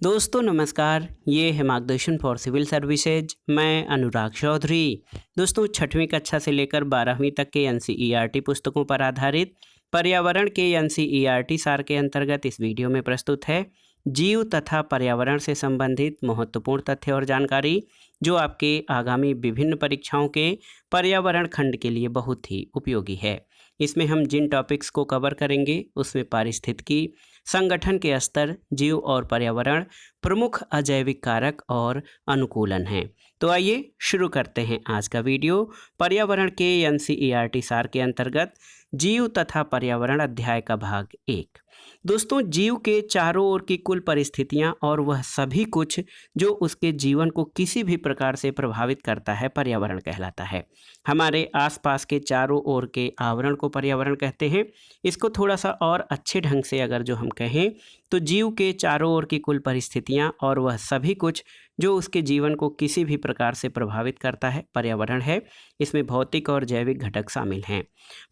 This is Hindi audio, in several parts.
दोस्तों नमस्कार, ये है मार्गदर्शन फॉर सिविल सर्विसेज। मैं अनुराग चौधरी। दोस्तों 6वीं कक्षा से लेकर 12वीं तक के एनसीईआरटी पुस्तकों पर आधारित पर्यावरण के एनसीईआरटी सार के अंतर्गत इस वीडियो में प्रस्तुत है जीव तथा पर्यावरण से संबंधित महत्वपूर्ण तथ्य और जानकारी, जो आपके आगामी विभिन्न परीक्षाओं के पर्यावरण खंड के लिए बहुत ही उपयोगी है। इसमें हम जिन टॉपिक्स को कवर करेंगे उसमें पारिस्थितिकी, संगठन के स्तर, जीव और पर्यावरण, प्रमुख अजैविक कारक और अनुकूलन हैं। तो आइए शुरू करते हैं आज का वीडियो। पर्यावरण के एनसीईआरटी सार के अंतर्गत जीव तथा पर्यावरण अध्याय का भाग 1। दोस्तों जीव के चारों ओर की कुल परिस्थितियां और वह सभी कुछ जो उसके जीवन को किसी भी प्रकार से प्रभावित करता है पर्यावरण कहलाता है। हमारे आसपास के चारों ओर के आवरण को पर्यावरण कहते हैं। इसको थोड़ा सा और अच्छे ढंग से अगर जो हम कहें तो जीव के चारों ओर की कुल परिस्थितियां और वह सभी कुछ जो उसके जीवन को किसी भी प्रकार से प्रभावित करता है पर्यावरण है। इसमें भौतिक और जैविक घटक शामिल हैं।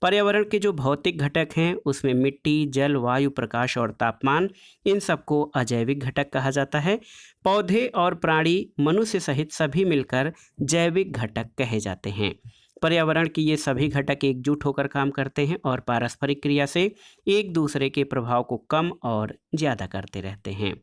पर्यावरण के जो भौतिक घटक हैं उसमें मिट्टी, जल, वायु, प्रकाश और तापमान, इन सबको अजैविक घटक कहा जाता है। पौधे और प्राणी, मनुष्य सहित सभी मिलकर जैविक घटक कहे जाते हैं। पर्यावरण की ये सभी घटक एकजुट होकर काम करते हैं और पारस्परिक क्रिया से एक दूसरे के प्रभाव को कम और ज़्यादा करते रहते हैं।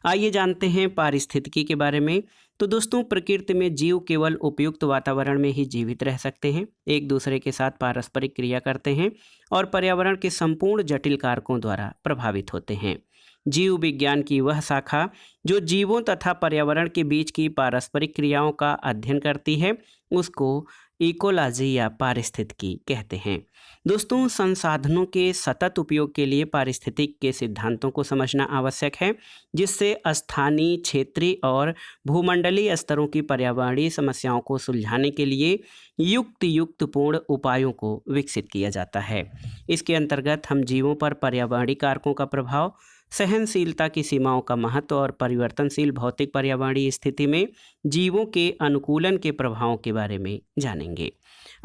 आइए जानते हैं पारिस्थितिकी के बारे में। तो दोस्तों प्रकृति में जीव केवल उपयुक्त वातावरण में ही जीवित रह सकते हैं, एक दूसरे के साथ पारस्परिक क्रिया करते हैं और पर्यावरण के संपूर्ण जटिल कारकों द्वारा प्रभावित होते हैं। जीव विज्ञान की वह शाखा जो जीवों तथा पर्यावरण के बीच की पारस्परिक क्रियाओं का अध्ययन करती है उसको इकोलॉजी या पारिस्थितिकी कहते हैं। दोस्तों संसाधनों के सतत उपयोग के लिए पारिस्थितिक के सिद्धांतों को समझना आवश्यक है, जिससे स्थानीय, क्षेत्रीय और भूमंडलीय स्तरों की पर्यावरणीय समस्याओं को सुलझाने के लिए युक्तिपूर्ण उपायों को विकसित किया जाता है। इसके अंतर्गत हम जीवों पर पर्यावरणीय कारकों का प्रभाव, सहनशीलता की सीमाओं का महत्व और परिवर्तनशील भौतिक पर्यावरणीय स्थिति में जीवों के अनुकूलन के प्रभावों के बारे में जानेंगे।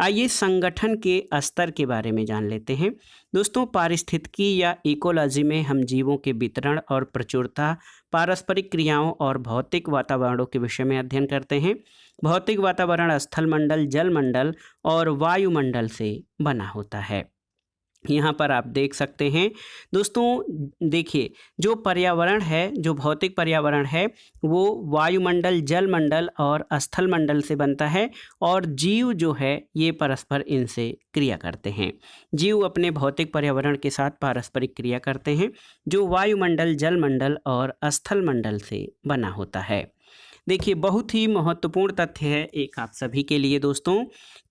आइए संगठन के स्तर के बारे में जान लेते हैं। दोस्तों पारिस्थितिकी या इकोलॉजी में हम जीवों के वितरण और प्रचुरता, पारस्परिक क्रियाओं और भौतिक वातावरणों के विषय में अध्ययन करते हैं। भौतिक वातावरण स्थलमंडल, जलमंडल और वायुमंडल से बना होता है। यहाँ पर आप देख सकते हैं दोस्तों, देखिए जो पर्यावरण है, जो भौतिक पर्यावरण है वो वायुमंडल, जलमंडल और स्थलमंडल से बनता है और जीव जो है ये परस्पर इनसे क्रिया करते हैं। जीव अपने भौतिक पर्यावरण के साथ पारस्परिक क्रिया करते हैं जो वायुमंडल, जलमंडल और स्थलमंडल से बना होता है। देखिए बहुत ही महत्वपूर्ण तथ्य है एक आप सभी के लिए दोस्तों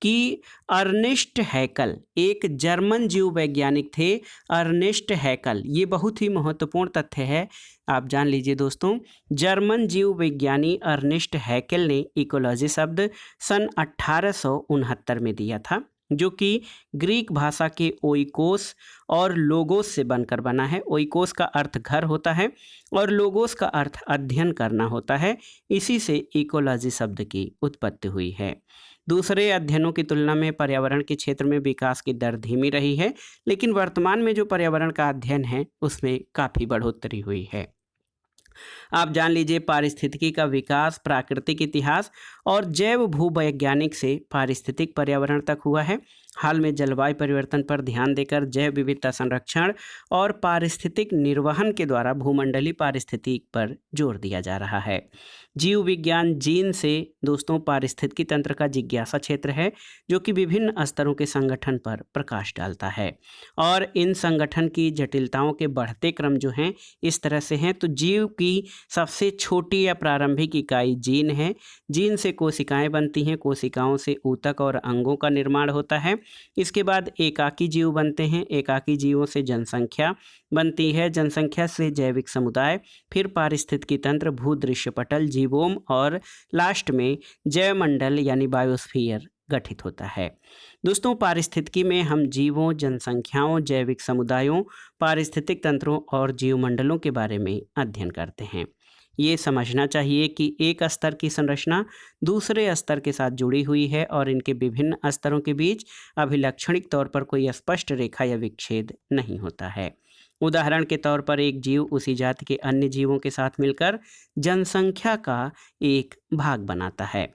कि अर्नेस्ट हैकल एक जर्मन जीव वैज्ञानिक थे। अर्नेस्ट हैकल, ये बहुत ही महत्वपूर्ण तथ्य है, आप जान लीजिए दोस्तों। जर्मन जीव विज्ञानी अर्नेस्ट हैकल ने इकोलॉजी शब्द सन 1869 में दिया था, जो कि ग्रीक भाषा के ओइकोस और लोगोस से बनकर बना है। ओइकोस का अर्थ घर होता है और लोगोस का अर्थ अध्ययन करना होता है। इसी से इकोलॉजी शब्द की उत्पत्ति हुई है। दूसरे अध्ययनों की तुलना में पर्यावरण के क्षेत्र में विकास की दर धीमी रही है, लेकिन वर्तमान में जो पर्यावरण का अध्ययन है उसमें काफ़ी बढ़ोतरी हुई है। आप जान लीजिए पारिस्थितिकी का विकास प्राकृतिक इतिहास और जैव भूवैज्ञानिक से पारिस्थितिक पर्यावरण तक हुआ है। हाल में जलवायु परिवर्तन पर ध्यान देकर जैव विविधता संरक्षण और पारिस्थितिक निर्वहन के द्वारा भूमंडलीय पारिस्थितिक पर जोर दिया जा रहा है। जीव विज्ञान जीन से दोस्तों पारिस्थितिकी तंत्र का जिज्ञासा क्षेत्र है, जो कि विभिन्न स्तरों के संगठन पर प्रकाश डालता है और इन संगठन की जटिलताओं के बढ़ते क्रम जो हैं इस तरह से हैं। तो जीव की सबसे छोटी या प्रारंभिक इकाई जीन है। जीन से कोशिकाएं बनती हैं, कोशिकाओं से ऊतक और अंगों का निर्माण होता है। इसके बाद एकाकी जीव बनते हैं, एकाकी जीवों से जनसंख्या बनती है, जनसंख्या से जैविक समुदाय, फिर पारिस्थितिकी तंत्र, भूदृश्य पटल, जीवोम और लास्ट में जैवमंडल यानी बायोस्फीयर गठित होता है। दोस्तों पारिस्थितिकी में हम जीवों, जनसंख्याओं, जैविक समुदायों, पारिस्थितिक तंत्रों और जीवमंडलों के बारे में अध्ययन करते हैं। ये समझना चाहिए कि एक स्तर की संरचना दूसरे स्तर के साथ जुड़ी हुई है और इनके विभिन्न स्तरों के बीच अभिलक्षणिक तौर पर कोई स्पष्ट रेखा या विच्छेद नहीं होता है। उदाहरण के तौर पर एक जीव उसी जाति के अन्य जीवों के साथ मिलकर जनसंख्या का एक भाग बनाता है।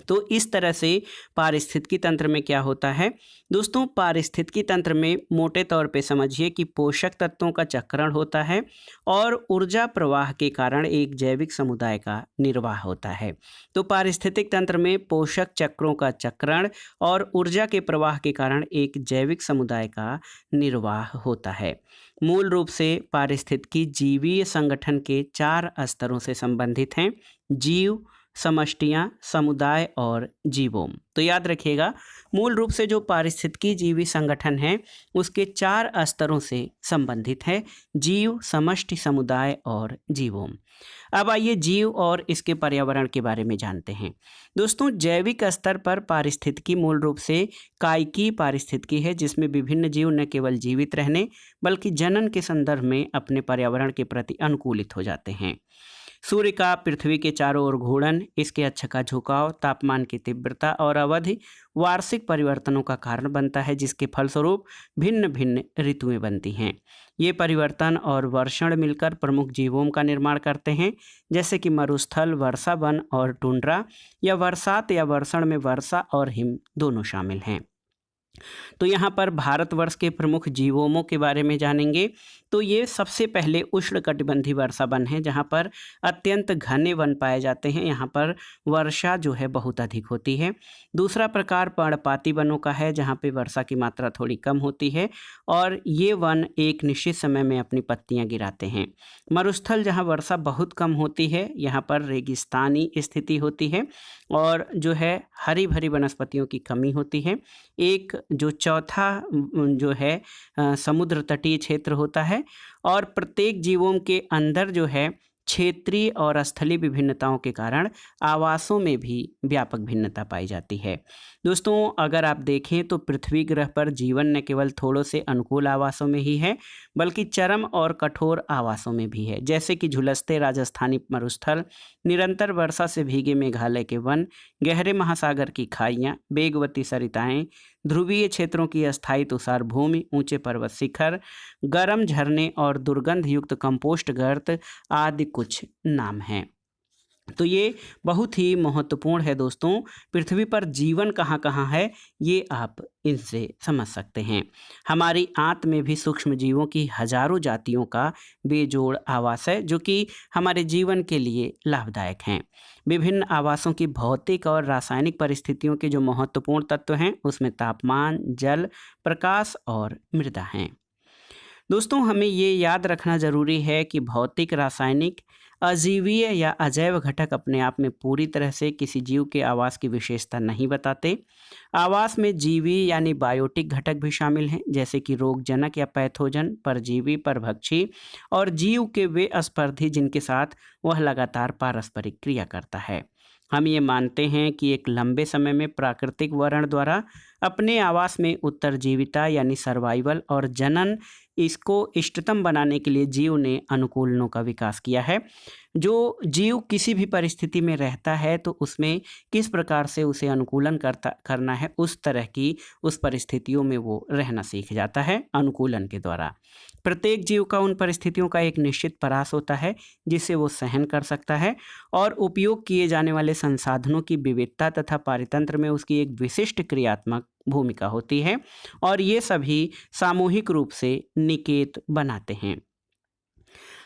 तो इस तरह से पारिस्थितिकी तंत्र में क्या होता है दोस्तों, पारिस्थितिकी तंत्र में मोटे तौर पे समझिए कि पोषक तत्वों का चक्रण होता है और ऊर्जा प्रवाह के कारण एक जैविक समुदाय का निर्वाह होता है। तो पारिस्थितिक तंत्र में पोषक चक्रों का चक्रण और ऊर्जा के प्रवाह के कारण एक जैविक समुदाय का निर्वाह होता है। मूल रूप से पारिस्थितिकी जीवीय संगठन के 4 स्तरों से संबंधित हैं: जीव, समष्टियाँ, समुदाय और जीवोम। तो याद रखिएगा, मूल रूप से जो पारिस्थितिकी जीवी संगठन है उसके 4 स्तरों से संबंधित है: जीव, समष्टि, समुदाय और जीवोम। अब आइए जीव और इसके पर्यावरण के बारे में जानते हैं। दोस्तों, जैविक स्तर पर पारिस्थितिकी मूल रूप से कायिकी पारिस्थितिकी है, जिसमें विभिन्न जीव न केवल जीवित रहने बल्कि जनन के संदर्भ में अपने पर्यावरण के प्रति अनुकूलित हो जाते हैं। सूर्य का पृथ्वी के चारों ओर घूर्णन, इसके अक्ष का झुकाव, तापमान की तीव्रता और अवधि वार्षिक परिवर्तनों का कारण बनता है, जिसके फलस्वरूप भिन्न भिन्न ऋतुएं बनती हैं। ये परिवर्तन और वर्षण मिलकर प्रमुख जीवों का निर्माण करते हैं, जैसे कि मरुस्थल, वर्षा वन और टुंड्रा, या वर्षात या वर्षण में वर्षा और हिम दोनों शामिल हैं। तो यहाँ पर भारतवर्ष के प्रमुख जीवोमों के बारे में जानेंगे। तो ये सबसे पहले उष्णकटिबंधीय वर्षा वन है, जहाँ पर अत्यंत घने वन पाए जाते हैं। यहाँ पर वर्षा जो है बहुत अधिक होती है। दूसरा प्रकार पर्णपाती वनों का है, जहाँ पे वर्षा की मात्रा थोड़ी कम होती है और ये वन एक निश्चित समय में अपनी पत्तियाँ गिराते हैं। मरुस्थल, जहाँ वर्षा बहुत कम होती है, यहाँ पर रेगिस्तानी स्थिति होती है और जो है हरी भरी वनस्पतियों की कमी होती है। एक जो चौथा जो है समुद्र तटीय क्षेत्र होता है और प्रत्येक जीवों के अंदर जो है क्षेत्रीय और स्थलीय विभिन्नताओं के कारण आवासों में भी व्यापक भिन्नता पाई जाती है। दोस्तों, अगर आप देखें तो पृथ्वी ग्रह पर जीवन न केवल थोड़ों से अनुकूल आवासों में ही है बल्कि चरम और कठोर आवासों में भी है, जैसे कि झुलसते राजस्थानी मरुस्थल, निरंतर वर्षा से भीगे मेघालय के वन, गहरे महासागर की खाइयाँ, वेगवती सरिताएं, ध्रुवीय क्षेत्रों की अस्थायी तुषार भूमि, ऊंचे पर्वत शिखर, गर्म झरने और दुर्गंध युक्त कंपोस्ट गर्त आदि कुछ नाम हैं। तो ये बहुत ही महत्वपूर्ण है दोस्तों। पृथ्वी पर जीवन कहाँ कहाँ है ये आप इनसे समझ सकते हैं। हमारी आंत में भी सूक्ष्म जीवों की हजारों जातियों का बेजोड़ आवास है, जो कि हमारे जीवन के लिए लाभदायक हैं। विभिन्न आवासों की भौतिक और रासायनिक परिस्थितियों के जो महत्वपूर्ण तत्व हैं उसमें तापमान, जल, प्रकाश और मृदा हैं। दोस्तों, हमें ये याद रखना जरूरी है कि भौतिक, रासायनिक, अजीवीय या अजैव घटक अपने आप में पूरी तरह से किसी जीव के आवास की विशेषता नहीं बताते। आवास में जीवी यानी बायोटिक घटक भी शामिल हैं, जैसे कि रोगजनक या पैथोजन, परजीवी, परभक्षी और जीव के वे स्पर्धी जिनके साथ वह लगातार पारस्परिक क्रिया करता है। हम ये मानते हैं कि एक लंबे समय में प्राकृतिक वर्ण द्वारा अपने आवास में उत्तरजीविता यानी सर्वाइवल और जनन इसको इष्टतम बनाने के लिए जीव ने अनुकूलनों का विकास किया है। जो जीव किसी भी परिस्थिति में रहता है तो उसमें किस प्रकार से उसे अनुकूलन करना है, उस तरह की उस परिस्थितियों में वो रहना सीख जाता है अनुकूलन के द्वारा। प्रत्येक जीव का उन परिस्थितियों का एक निश्चित परास होता है जिसे वो सहन कर सकता है और उपयोग किए जाने वाले संसाधनों की विविधता तथा पारितंत्र में उसकी एक विशिष्ट क्रियात्मक भूमिका होती है और ये सभी सामूहिक रूप से निकेत बनाते हैं।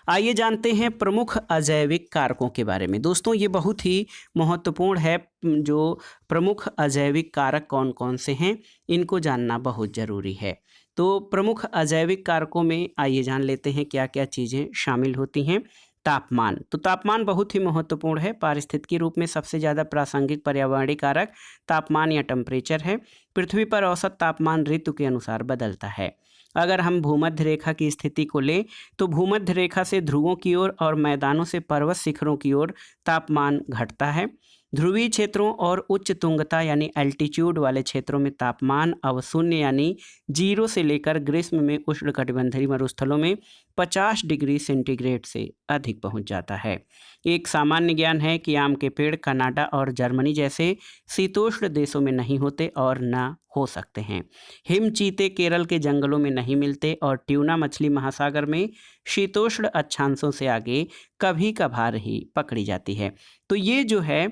आइए जानते हैं प्रमुख अजैविक कारकों के बारे में। दोस्तों, ये बहुत ही महत्वपूर्ण है। जो प्रमुख अजैविक कारक कौन कौन से हैं इनको जानना बहुत ज़रूरी है। तो प्रमुख अजैविक कारकों में आइए जान लेते हैं क्या क्या चीज़ें शामिल होती हैं। तापमान, तो तापमान बहुत ही महत्वपूर्ण है। पारिस्थितिकी रूप में सबसे ज़्यादा प्रासंगिक पर्यावरणीय कारक तापमान या टेम्परेचर है। पृथ्वी पर औसत तापमान ऋतु के अनुसार बदलता है। अगर हम भूमध्य रेखा की स्थिति को लें तो भूमध्य रेखा से ध्रुवों की ओर और मैदानों से पर्वत शिखरों की ओर तापमान घटता है। ध्रुवीय क्षेत्रों और उच्च तुंगता यानी एल्टीट्यूड वाले क्षेत्रों में तापमान अवशून्य यानी 0 से लेकर ग्रीष्म में उष्णकटिबंधीय मरुस्थलों में 50 डिग्री सेंटीग्रेड से अधिक पहुंच जाता है। एक सामान्य ज्ञान है कि आम के पेड़ कनाडा और जर्मनी जैसे शीतोष्ण देशों में नहीं होते और न हो सकते हैं। हिम चीते केरल के जंगलों में नहीं मिलते और ट्यूना मछली महासागर में शीतोष्ण अक्षांशों से आगे कभी कभार ही पकड़ी जाती है। तो ये जो है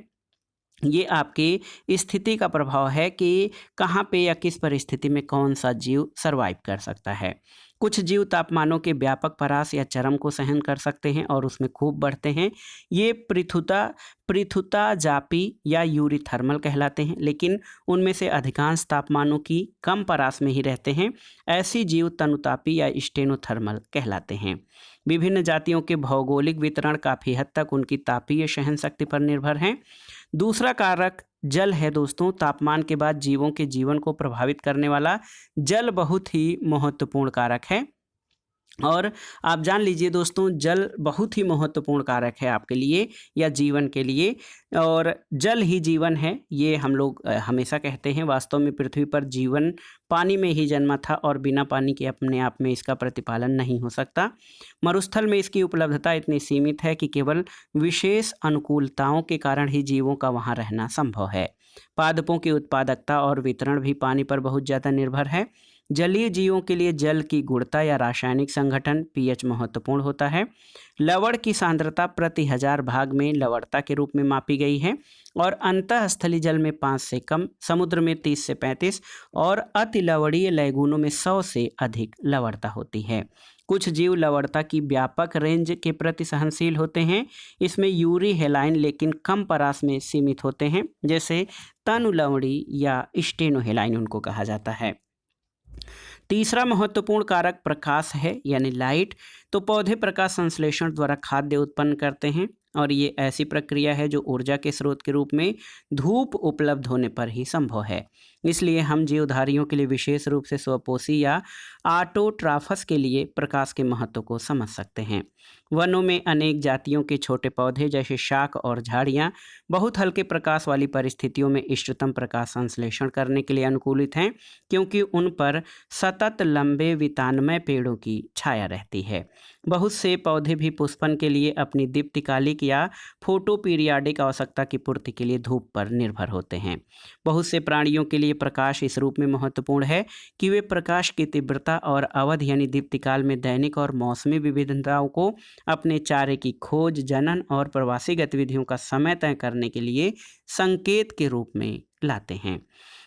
ये आपकी स्थिति का प्रभाव है कि कहाँ पे या किस परिस्थिति में कौन सा जीव सरवाइव कर सकता है। कुछ जीव तापमानों के व्यापक परास या चरम को सहन कर सकते हैं और उसमें खूब बढ़ते हैं। ये पृथुता जापी या यूरीथर्मल कहलाते हैं, लेकिन उनमें से अधिकांश तापमानों की कम परास में ही रहते हैं। ऐसी जीव तनुतापी या स्टेनोथर्मल कहलाते हैं। विभिन्न जातियों के भौगोलिक वितरण काफ़ी हद तक उनकी तापीय सहन शक्ति पर निर्भर हैं। दूसरा कारक जल है दोस्तों। तापमान के बाद जीवों के जीवन को प्रभावित करने वाला जल बहुत ही महत्वपूर्ण कारक है और आप जान लीजिए दोस्तों, जल बहुत ही महत्वपूर्ण कारक है आपके लिए या जीवन के लिए, और जल ही जीवन है ये हम लोग हमेशा कहते हैं। वास्तव में पृथ्वी पर जीवन पानी में ही जन्मा था और बिना पानी के अपने आप में इसका प्रतिपालन नहीं हो सकता। मरुस्थल में इसकी उपलब्धता इतनी सीमित है कि केवल विशेष अनुकूलताओं के कारण ही जीवों का वहाँ रहना संभव है। पादपों की उत्पादकता और वितरण भी पानी पर बहुत ज़्यादा निर्भर है। जलीय जीवों के लिए जल की गुणता या रासायनिक संगठन पीएच महत्वपूर्ण होता है। लवण की सांद्रता प्रति 1000 भाग में लवणता के रूप में मापी गई है और अंतःस्थलीय जल में 5 से कम, समुद्र में 30 से 35 और अति लवणीय लैगूनों में 100 से अधिक लवणता होती है। कुछ जीव लवणता की व्यापक रेंज के प्रति सहनशील होते हैं। इसमें यूरी हेलाइन लेकिन कम परास में सीमित होते हैं, जैसे तनु लवणी या स्टेनोहेलाइन उनको कहा जाता है। तीसरा महत्वपूर्ण कारक प्रकाश है यानी लाइट। तो पौधे प्रकाश संश्लेषण द्वारा खाद्य उत्पन्न करते हैं और ये ऐसी प्रक्रिया है जो ऊर्जा के स्रोत के रूप में धूप उपलब्ध होने पर ही संभव है। इसलिए हम जीवधारियों के लिए विशेष रूप से स्वपोषी या ऑटोट्रॉफस के लिए प्रकाश के महत्व को समझ सकते हैं। वनों में अनेक जातियों के छोटे पौधे जैसे शाक और झाड़ियाँ बहुत हल्के प्रकाश वाली परिस्थितियों में इष्टतम प्रकाश संश्लेषण करने के लिए अनुकूलित हैं, क्योंकि उन पर सतत लंबे वितानमय पेड़ों की छाया रहती है। बहुत से पौधे भी पुष्पन के लिए अपनी दीप्तिकालिक या फोटोपीरियाडिक आवश्यकता की पूर्ति के लिए धूप पर निर्भर होते हैं। बहुत से प्राणियों के लिए प्रकाश इस रूप में महत्वपूर्ण है कि वे प्रकाश की तीव्रता और अवधि यानी दीप्तिकाल में दैनिक और मौसमी विविधताओं को अपने चारे की खोज, जनन और प्रवासी गतिविधियों का समय तय करने के लिए संकेत के रूप में लाते हैं।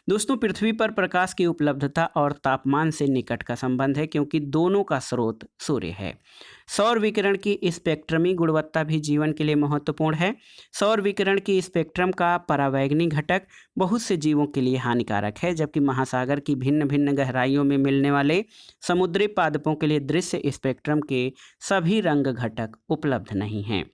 दोस्तों, पृथ्वी पर प्रकाश की उपलब्धता और तापमान से निकट का संबंध है, क्योंकि दोनों का स्रोत सूर्य है। सौर विकिरण की स्पेक्ट्रमी गुणवत्ता भी जीवन के लिए महत्वपूर्ण है। सौर विकिरण की स्पेक्ट्रम का परावैंगनिक घटक बहुत से जीवों के लिए हानिकारक है, जबकि महासागर की भिन्न भिन्न गहराइयों में मिलने वाले समुद्री पादपों के लिए दृश्य स्पेक्ट्रम के सभी रंग घटक उपलब्ध नहीं हैं।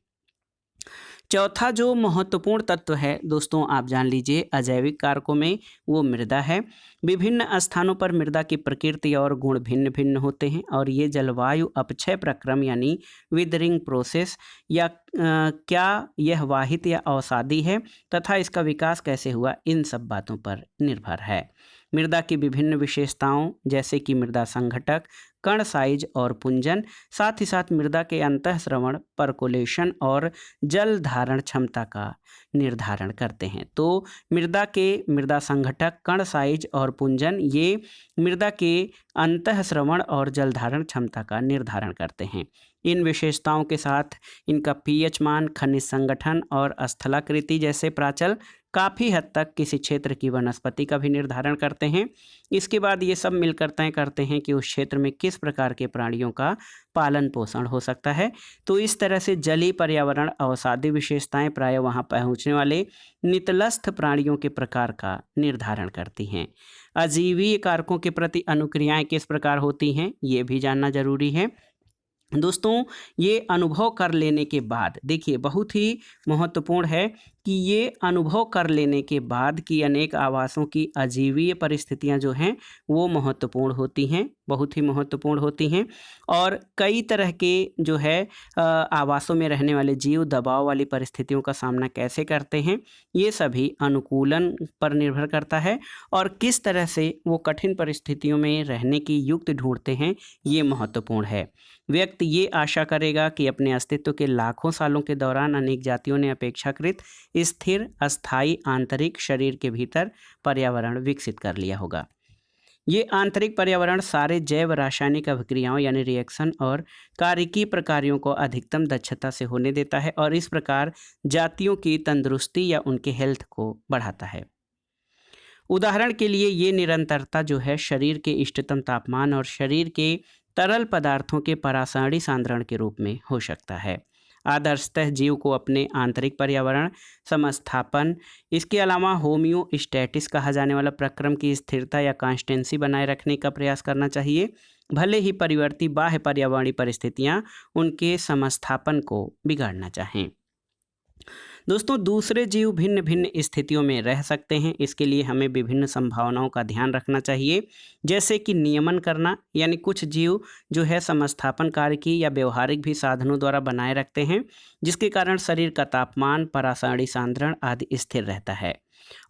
चौथा जो महत्वपूर्ण तत्व है दोस्तों, आप जान लीजिए अजैविक कारकों में, वो मृदा है। विभिन्न स्थानों पर मृदा की प्रकृति और गुण भिन्न भिन्न होते हैं और ये जलवायु अपक्षय प्रक्रम यानी विदरिंग प्रोसेस या क्या यह वाहित या अवसादी है तथा इसका विकास कैसे हुआ, इन सब बातों पर निर्भर है। मृदा की विभिन्न विशेषताओं जैसे कि मृदा संघटक, कण साइज और पुंजन, साथ ही साथ मृदा के अंतःस्रवण, परकोलेशन और जल धारण क्षमता का निर्धारण करते हैं। तो मृदा संघटक, कण साइज और पुंजन ये मृदा के अंतःस्रवण और जल धारण क्षमता का निर्धारण करते हैं। इन विशेषताओं के साथ इनका पीएच मान, खनिज संगठन और स्थलाकृति जैसे प्राचल काफ़ी हद तक किसी क्षेत्र की वनस्पति का भी निर्धारण करते हैं। इसके बाद ये सब मिलकर तय करते हैं कि उस क्षेत्र में किस प्रकार के प्राणियों का पालन पोषण हो सकता है। तो इस तरह से जलीय पर्यावरण अवसादी विशेषताएं प्रायः वहां पहुंचने वाले नितलस्थ प्राणियों के प्रकार का निर्धारण करती हैं। अजीवीय कारकों के प्रति अनुक्रियाएं किस प्रकार होती हैं, ये भी जानना जरूरी है। दोस्तों, ये अनुभव कर लेने के बाद देखिए बहुत ही महत्वपूर्ण है कि ये अनुभव कर लेने के बाद कि अनेक आवासों की अजीवीय परिस्थितियां जो हैं वो महत्वपूर्ण होती हैं, बहुत ही महत्वपूर्ण होती हैं। और कई तरह के जो है आवासों में रहने वाले जीव दबाव वाली परिस्थितियों का सामना कैसे करते हैं, ये सभी अनुकूलन पर निर्भर करता है। और किस तरह से वो कठिन परिस्थितियों में रहने की युक्ति ढूंढते हैं, ये महत्वपूर्ण है। व्यक्ति ये आशा करेगा कि अपने अस्तित्व के लाखों सालों के दौरान अनेक जातियों ने अपेक्षाकृत स्थिर अस्थायी आंतरिक शरीर के भीतर पर्यावरण विकसित कर लिया होगा। ये आंतरिक पर्यावरण सारे जैव रासायनिक अभिक्रियाओं यानी रिएक्शन और कार्यकी प्रकारों को अधिकतम दक्षता से होने देता है और इस प्रकार जातियों की तंदुरुस्ती या उनके हेल्थ को बढ़ाता है। उदाहरण के लिए ये निरंतरता जो है शरीर के इष्टतम तापमान और शरीर के तरल पदार्थों के परासारणी सांद्रण के रूप में हो सकता है। आदर्शतः जीव को अपने आंतरिक पर्यावरण समस्थापन, इसके अलावा होम्योस्टैटिस कहा जाने वाला प्रक्रम की स्थिरता या कांस्टेंसी बनाए रखने का प्रयास करना चाहिए, भले ही परिवर्ती बाह्य पर्यावरणीय परिस्थितियां उनके समस्थापन को बिगाड़ना चाहें। दोस्तों, दूसरे जीव भिन्न भिन्न स्थितियों में रह सकते हैं, इसके लिए हमें विभिन्न संभावनाओं का ध्यान रखना चाहिए, जैसे कि नियमन करना, यानी कुछ जीव जो है समस्थापन कार्य की या व्यवहारिक भी साधनों द्वारा बनाए रखते हैं, जिसके कारण शरीर का तापमान, परासारणी सांद्रण आदि स्थिर रहता है।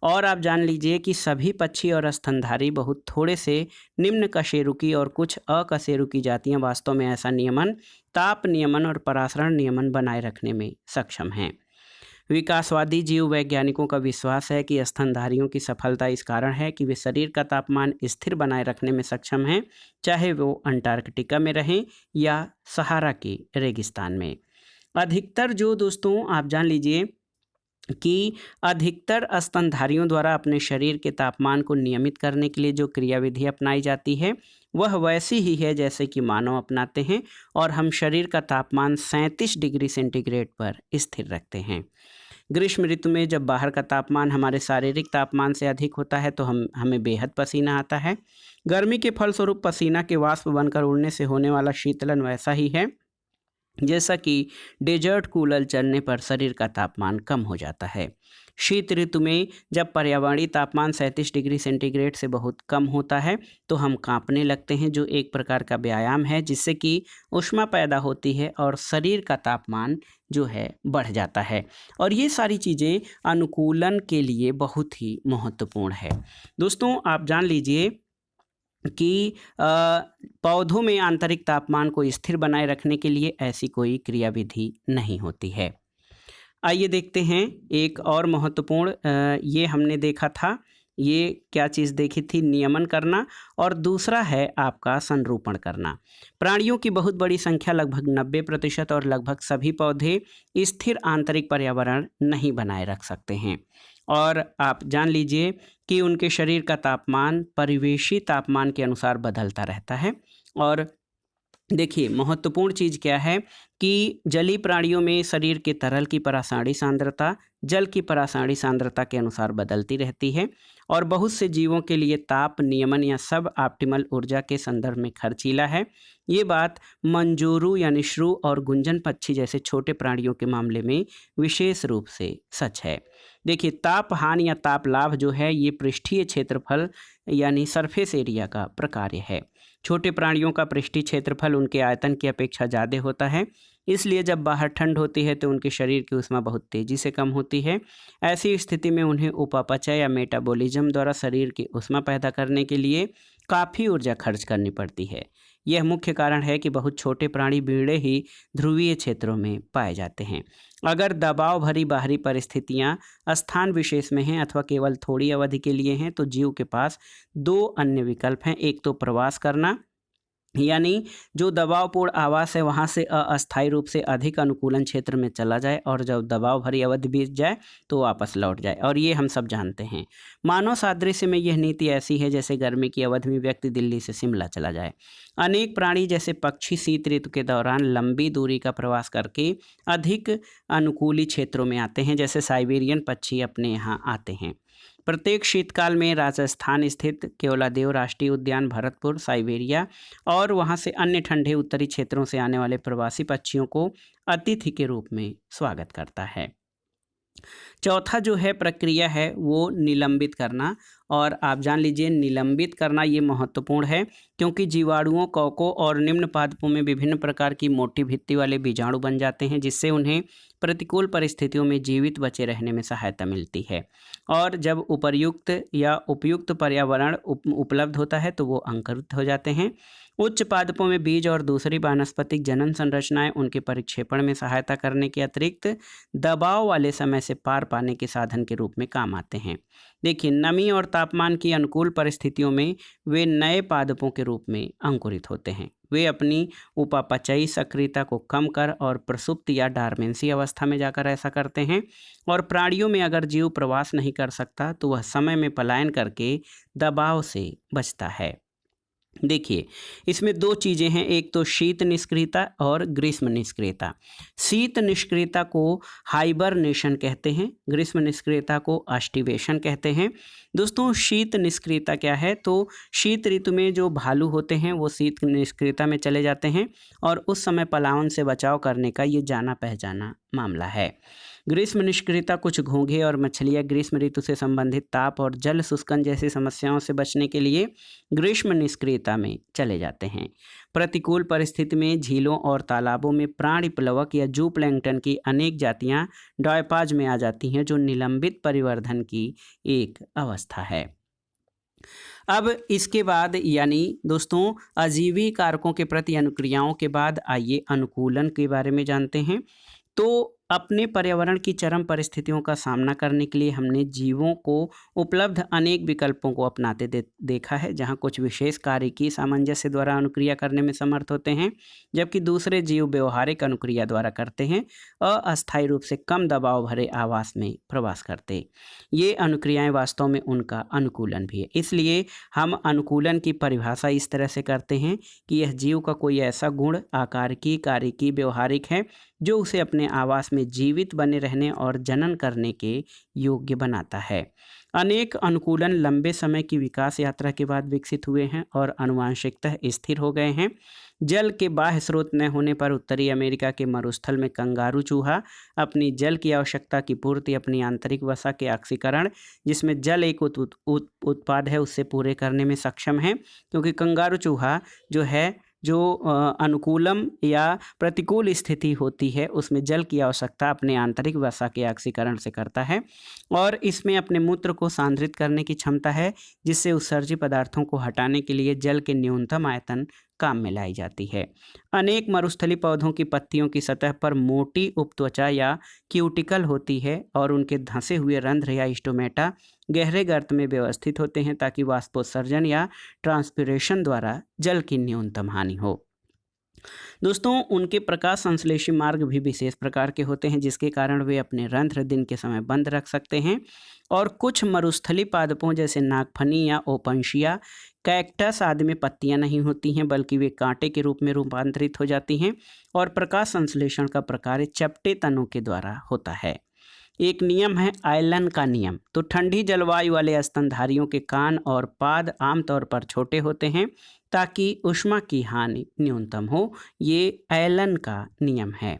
और आप जान लीजिए कि सभी पक्षी और स्तनधारी बहुत थोड़े से निम्न कशेरुकी और कुछ अकशेरुकी जातियां वास्तव में ऐसा नियमन, ताप नियमन और परासरण नियमन बनाए रखने में सक्षम हैं। विकासवादी जीव वैज्ञानिकों का विश्वास है कि स्तनधारियों की सफलता इस कारण है कि वे शरीर का तापमान स्थिर बनाए रखने में सक्षम हैं, चाहे वो अंटार्कटिका में रहें या सहारा के रेगिस्तान में। अधिकतर जो दोस्तों आप जान लीजिए कि अधिकतर स्तनधारियों द्वारा अपने शरीर के तापमान को नियमित करने के लिए जो क्रियाविधि अपनाई जाती है वह वैसी ही है जैसे कि मानव अपनाते हैं और हम शरीर का तापमान 37 डिग्री सेंटीग्रेड पर स्थिर रखते हैं। ग्रीष्म ऋतु में जब बाहर का तापमान हमारे शारीरिक तापमान से अधिक होता है तो हमें बेहद पसीना आता है। गर्मी के फलस्वरूप पसीना के वाष्प बनकर उड़ने से होने वाला शीतलन वैसा ही है जैसा कि डेजर्ट कूलर चलने पर शरीर का तापमान कम हो जाता है। शीत ऋतु में जब पर्यावरणीय तापमान 37 डिग्री सेंटीग्रेड से बहुत कम होता है तो हम कांपने लगते हैं, जो एक प्रकार का व्यायाम है जिससे कि ऊष्मा पैदा होती है और शरीर का तापमान जो है बढ़ जाता है। और ये सारी चीज़ें अनुकूलन के लिए बहुत ही महत्वपूर्ण है। दोस्तों, आप जान लीजिए कि पौधों में आंतरिक तापमान को स्थिर बनाए रखने के लिए ऐसी कोई क्रियाविधि नहीं होती है। आइए देखते हैं एक और महत्वपूर्ण, ये हमने देखा था, ये क्या चीज़ देखी थी, नियमन करना, और दूसरा है आपका संरूपण करना। प्राणियों की बहुत बड़ी संख्या लगभग 90% और लगभग सभी पौधे स्थिर आंतरिक पर्यावरण नहीं बनाए रख सकते हैं। और आप जान लीजिए कि उनके शरीर का तापमान परिवेशी तापमान के अनुसार बदलता रहता है। और देखिए, महत्वपूर्ण चीज़ क्या है कि जलीय प्राणियों में शरीर के तरल की परासारणी सांद्रता जल की परासारणी सांद्रता के अनुसार बदलती रहती है और बहुत से जीवों के लिए ताप नियमन या सब ऑप्टिमल ऊर्जा के संदर्भ में खर्चीला है। ये बात मंजूरू यानी श्रू और गुंजन पक्षी जैसे छोटे प्राणियों के मामले में विशेष रूप से सच है। देखिए, ताप हान या ताप लाभ जो है ये पृष्ठीय क्षेत्रफल यानी सरफेस एरिया का प्रकार्य है। छोटे प्राणियों का पृष्ठीय क्षेत्रफल उनके आयतन की अपेक्षा ज़्यादा होता है, इसलिए जब बाहर ठंड होती है तो उनके शरीर की ऊष्मा बहुत तेज़ी से कम होती है। ऐसी स्थिति में उन्हें उपापचय या मेटाबॉलिज्म द्वारा शरीर की ऊष्मा पैदा करने के लिए काफ़ी ऊर्जा खर्च करनी पड़ती है। यह मुख्य कारण है कि बहुत छोटे प्राणी बीड़े ही ध्रुवीय क्षेत्रों में पाए जाते हैं। अगर दबाव भरी बाहरी परिस्थितियां स्थान विशेष में हैं अथवा केवल थोड़ी अवधि के लिए हैं तो जीव के पास दो अन्य विकल्प हैं। एक तो प्रवास करना, यानी जो दबावपूर्ण आवास है वहाँ से अस्थायी रूप से अधिक अनुकूलन क्षेत्र में चला जाए और जब दबाव भरी अवधि बीत जाए तो वापस लौट जाए, और ये हम सब जानते हैं। मानव सादृश्य में यह नीति ऐसी है जैसे गर्मी की अवधि में व्यक्ति दिल्ली से शिमला चला जाए। अनेक प्राणी जैसे पक्षी शीत ऋतु के दौरान लंबी दूरी का प्रवास करके अधिक अनुकूली क्षेत्रों में आते हैं, जैसे साइबेरियन पक्षी अपने यहाँ आते हैं। प्रत्येक शीतकाल में राजस्थान स्थित केवलादेव राष्ट्रीय उद्यान, भरतपुर, साइबेरिया और वहां से अन्य ठंडे उत्तरी क्षेत्रों से आने वाले प्रवासी पक्षियों को अतिथि के रूप में स्वागत करता है। चौथा जो है प्रक्रिया है वो निलंबित करना, और आप जान लीजिए निलंबित करना ये महत्वपूर्ण है, क्योंकि जीवाणुओं, कवकों और निम्न पादपों में विभिन्न प्रकार की मोटी भित्ति वाले बीजाणु बन जाते हैं, जिससे उन्हें प्रतिकूल परिस्थितियों में जीवित बचे रहने में सहायता मिलती है। और जब उपर्युक्त या उपयुक्त पर्यावरण उपलब्ध होता है तो वो अंकुरित हो जाते हैं। उच्च पादपों में बीज और दूसरी वानस्पतिक जनन संरचनाएं उनके परिक्षेपण में सहायता करने के अतिरिक्त दबाव वाले समय से पार पाने के साधन के रूप में काम आते हैं। देखिए, नमी और तापमान की अनुकूल परिस्थितियों में वे नए पादपों के रूप में अंकुरित होते हैं। वे अपनी उपापचयी सक्रियता को कम कर और प्रसुप्त या डार्मेंसी अवस्था में जाकर ऐसा करते हैं। और प्राणियों में अगर जीव प्रवास नहीं कर सकता तो वह समय में पलायन करके दबाव से बचता है। देखिए, इसमें दो चीज़ें हैं, एक तो शीत निष्क्रियता और ग्रीष्म निष्क्रियता। शीत निष्क्रियता को हाइबरनेशन कहते हैं, ग्रीष्म निष्क्रियता को अस्टिवेशन कहते हैं। दोस्तों, शीत निष्क्रियता क्या है? तो शीत ऋतु में जो भालू होते हैं वो शीत निष्क्रियता में चले जाते हैं, और उस समय पलायन से बचाव करने का ये जाना पहचाना मामला है। ग्रीष्म निष्क्रियता कुछ घोंघे और मछलियाँ ग्रीष्म ऋतु से संबंधित ताप और जल शुष्कन जैसी समस्याओं से बचने के लिए ग्रीष्म निष्क्रियता में चले जाते हैं। प्रतिकूल परिस्थिति में झीलों और तालाबों में प्राणी प्लवक या जू प्लैंकटन की अनेक जातियां डायपाज में आ जाती हैं, जो निलंबित परिवर्धन की एक अवस्था है। अब इसके बाद यानी दोस्तों अजीवी कारकों के प्रति अनुक्रियाओं के बाद आइए अनुकूलन के बारे में जानते हैं। तो अपने पर्यावरण की चरम परिस्थितियों का सामना करने के लिए हमने जीवों को उपलब्ध अनेक विकल्पों को अपनाते देखा है, जहां कुछ विशेष कार्यकी सामंजस्य द्वारा अनुक्रिया करने में समर्थ होते हैं, जबकि दूसरे जीव व्यवहारिक अनुक्रिया द्वारा करते हैं, अस्थायी रूप से कम दबाव भरे आवास में प्रवास करते। ये अनुक्रियाएं वास्तव में उनका अनुकूलन भी है। इसलिए हम अनुकूलन की परिभाषा इस तरह से करते हैं कि यह जीव का कोई ऐसा गुण, आकारकी, कार्यकी, व्यवहारिक है जो उसे अपने आवास में जीवित बने रहने और जनन करने के योग्य बनाता है। अनेक अनुकूलन लंबे समय की विकास यात्रा के बाद विकसित हुए हैं और आनुवंशिकतः स्थिर हो गए हैं। जल के बाह्य स्रोत न होने पर उत्तरी अमेरिका के मरुस्थल में कंगारू चूहा अपनी जल की आवश्यकता की पूर्ति अपनी आंतरिक वसा के ऑक्सीकरण, जिसमें जल एक उत्पाद है, उससे पूरे करने में सक्षम है, क्योंकि कंगारू चूहा जो अनुकूलम या प्रतिकूल स्थिति होती है उसमें जल की आवश्यकता अपने आंतरिक वसा के ऑक्सीकरण से करता है, और इसमें अपने मूत्र को सांद्रित करने की क्षमता है, जिससे उत्सर्जी पदार्थों को हटाने के लिए जल के न्यूनतम आयतन काम में लाई जाती है। अनेक मरुस्थलीय पौधों की पत्तियों की सतह पर मोटी उपत्वचा या क्यूटिकल होती है, और उनके धंसे हुए रंध्र या स्टोमेटा गहरे गर्त में व्यवस्थित होते हैं, ताकि वाष्पोत्सर्जन या ट्रांसपिरेशन द्वारा जल की न्यूनतम हानि हो। दोस्तों, उनके प्रकाश संश्लेषी मार्ग भी विशेष प्रकार के होते हैं, जिसके कारण वे अपने रंध्र दिन के समय बंद रख सकते हैं। और कुछ मरुस्थलीय पादपों जैसे नागफनी या ओपनशिया, कैक्टस आदि में पत्तियां नहीं होती हैं, बल्कि वे कांटे के रूप में रूपांतरित हो जाती हैं, और प्रकाश संश्लेषण का प्रकार चपटे तनों के द्वारा होता है। एक नियम है आयलन का नियम। तो ठंडी जलवायु वाले स्तनधारियों के कान और पाद आमतौर पर छोटे होते हैं, ताकि ऊष्मा की हानि न्यूनतम हो। ये एलन का नियम है।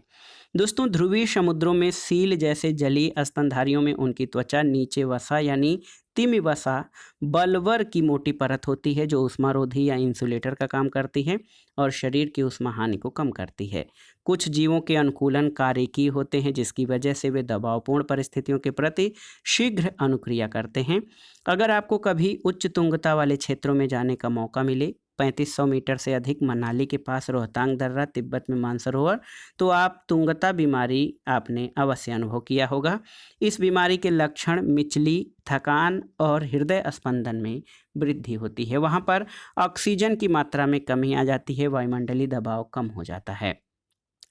दोस्तों, ध्रुवीय समुद्रों में सील जैसे जलीय स्तनधारियों में उनकी त्वचा नीचे वसा यानी तिमि वसा बल्वर की मोटी परत होती है, जो ऊष्मारोधी या इंसुलेटर का काम करती है और शरीर की ऊष्मा हानि को कम करती है। कुछ जीवों के अनुकूलन कार्यकी होते हैं, जिसकी वजह से वे दबावपूर्ण परिस्थितियों के प्रति शीघ्र अनुक्रिया करते हैं। अगर आपको कभी उच्च तुंगता वाले क्षेत्रों में जाने का मौका मिले, 3500 मीटर से अधिक मनाली के पास रोहतांग दर्रा, तिब्बत में मानसरोवर, तो आप तुंगता बीमारी आपने अवश्य अनुभव किया होगा। इस बीमारी के लक्षण मिचली, थकान और हृदय स्पंदन में वृद्धि होती है। वहाँ पर ऑक्सीजन की मात्रा में कमी आ जाती है, वायुमंडलीय दबाव कम हो जाता है।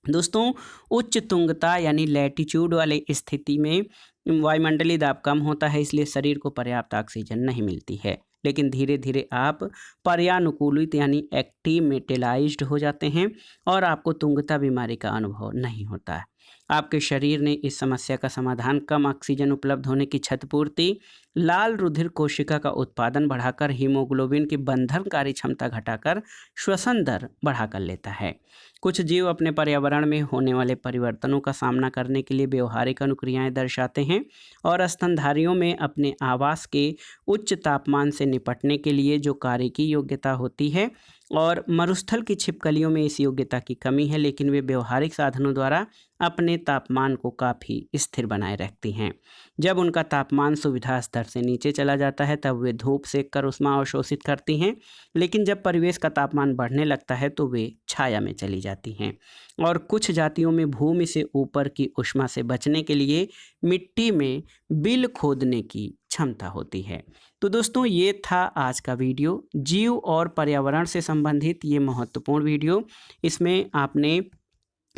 दोस्तों, उच्च तुंगता यानी लैटिट्यूड वाले स्थिति में वायुमंडलीय दाब कम होता है, इसलिए शरीर को पर्याप्त ऑक्सीजन नहीं मिलती है। लेकिन धीरे धीरे आप पर्यानुकूलित यानी एक्टीमेटेलाइज्ड हो जाते हैं और आपको तुंगता बीमारी का अनुभव नहीं होता है। आपके शरीर ने इस समस्या का समाधान कम ऑक्सीजन उपलब्ध होने की क्षतिपूर्ति, लाल रुधिर कोशिका का उत्पादन बढ़ाकर हीमोग्लोबिन की बंधनकारी क्षमता घटाकर श्वसन दर बढ़ाकर लेता है। कुछ जीव अपने पर्यावरण में होने वाले परिवर्तनों का सामना करने के लिए व्यवहारिक अनुक्रियाएं दर्शाते हैं और स्तनधारियों में अपने आवास के उच्च तापमान से निपटने के लिए जो कार्य की योग्यता होती है और मरुस्थल की छिपकलियों में इस योग्यता की कमी है, लेकिन वे व्यवहारिक साधनों द्वारा अपने तापमान को काफ़ी स्थिर बनाए रखती हैं। जब उनका तापमान सुविधा स्तर से नीचे चला जाता है तब वे धूप सेक कर उष्मा अवशोषित करती हैं, लेकिन जब परिवेश का तापमान बढ़ने लगता है तो वे छाया में चली जाती हैं। और कुछ जातियों में भूमि से ऊपर की उष्मा से बचने के लिए मिट्टी में बिल खोदने की क्षमता होती है। तो दोस्तों, ये था आज का वीडियो, जीव और पर्यावरण से संबंधित ये महत्वपूर्ण वीडियो। इसमें आपने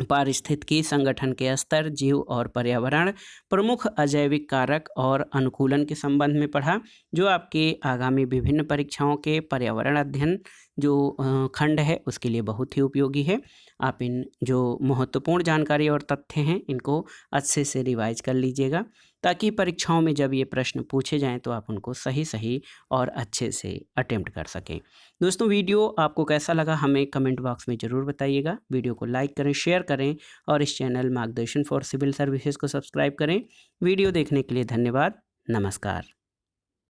पारिस्थितिकी संगठन के स्तर, जीव और पर्यावरण, प्रमुख अजैविक कारक और अनुकूलन के संबंध में पढ़ा, जो आपके आगामी विभिन्न परीक्षाओं के पर्यावरण अध्ययन जो खंड है उसके लिए बहुत ही उपयोगी है। आप इन जो महत्वपूर्ण जानकारी और तथ्य हैं इनको अच्छे से रिवाइज कर लीजिएगा, ताकि परीक्षाओं में जब ये प्रश्न पूछे जाएं तो आप उनको सही सही और अच्छे से अटेम्प्ट कर सकें। दोस्तों, वीडियो आपको कैसा लगा हमें कमेंट बॉक्स में ज़रूर बताइएगा। वीडियो को लाइक करें, शेयर करें और इस चैनल मार्गदर्शन फॉर सिविल सर्विसेज को सब्सक्राइब करें। वीडियो देखने के लिए धन्यवाद। नमस्कार।